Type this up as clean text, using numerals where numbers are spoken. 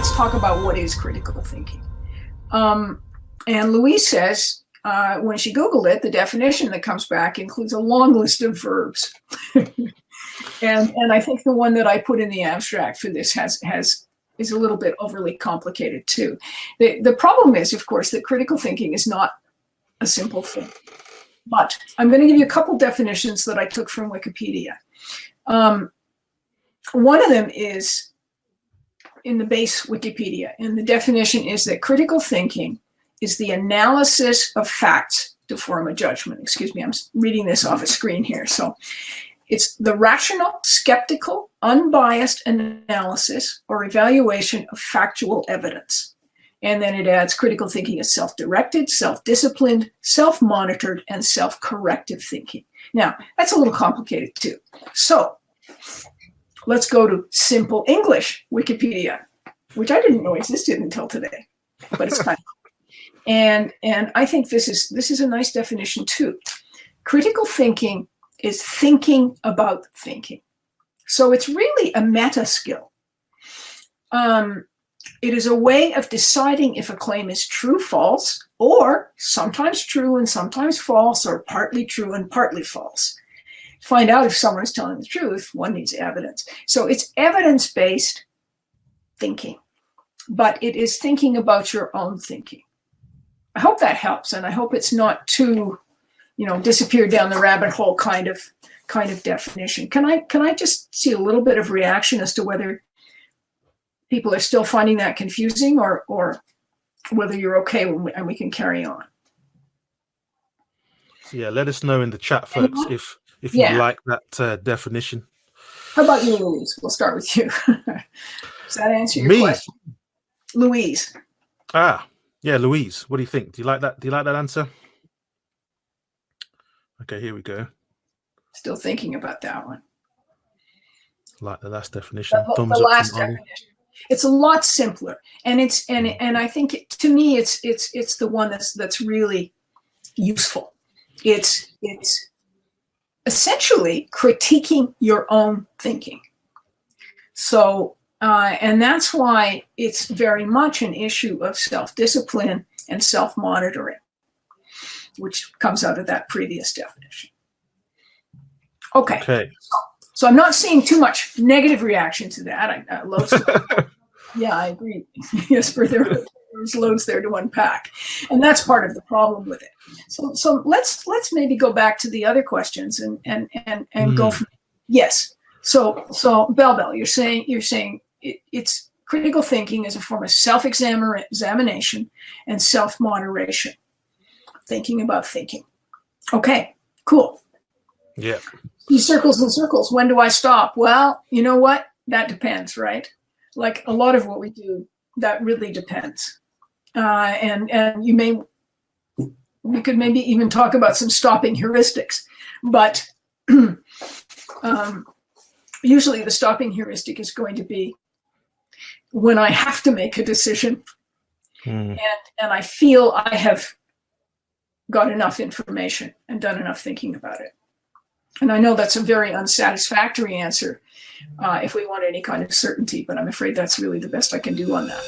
let's talk about what is critical thinking. And Louise says, when she Googled it, the definition that comes back includes a long list of verbs. and I think the one that I put in the abstract for this is a little bit overly complicated too. The problem is, of course, that critical thinking is not a simple thing. But I'm going to give you a couple definitions that I took from Wikipedia. One of them is in the base Wikipedia, and the definition is that critical thinking is the analysis of facts to form a judgment. Excuse me, I'm reading this off a screen here. So it's the rational, skeptical, unbiased analysis or evaluation of factual evidence. And then it adds critical thinking is self-directed, self-disciplined, self-monitored, and self-corrective thinking. Now, that's a little complicated too. So let's go to simple English Wikipedia, which I didn't know existed until today, but it's kind of cool. And I think this is a nice definition too. Critical thinking is thinking about thinking. So it's really a meta skill. It is a way of deciding if a claim is true, false, or sometimes true and sometimes false, or partly true and partly false. To find out if someone is telling the truth, one needs evidence. So it's evidence-based thinking, but it is thinking about your own thinking. I hope that helps, and I hope it's not too, disappear down the rabbit hole kind of definition. Can I just see a little bit of reaction as to whether people are still finding that confusing, or whether you're okay and we can carry on? So yeah, let us know in the chat, folks, if you like that definition. How about you, Louise? We'll start with you. Does that answer your question? Louise. Yeah, Louise. What do you think? Do you like that? Do you like that answer? Okay, here we go. Still thinking about that one. Like the last definition. The last definition. It's a lot simpler, and I think to me it's the one that's really useful. It's essentially critiquing your own thinking. So and that's why it's very much an issue of self-discipline and self-monitoring, which comes out of that previous definition. Okay. So I'm not seeing too much negative reaction to that. Loads yeah, I agree. Yes, there's loads there to unpack, and that's part of the problem with it. So let's maybe go back to the other questions and go from yes. So Bell, you're saying it's critical thinking as a form of self-examination and self-moderation, thinking about thinking. Okay, cool. Yeah. These circles and circles. When do I stop? Well, you know what? That depends, right? Like a lot of what we do, that really depends. And we could maybe even talk about some stopping heuristics, but usually the stopping heuristic is going to be when I have to make a decision and I feel I have got enough information and done enough thinking about it. And I know that's a very unsatisfactory answer if we want any kind of certainty, but I'm afraid that's really the best I can do on that.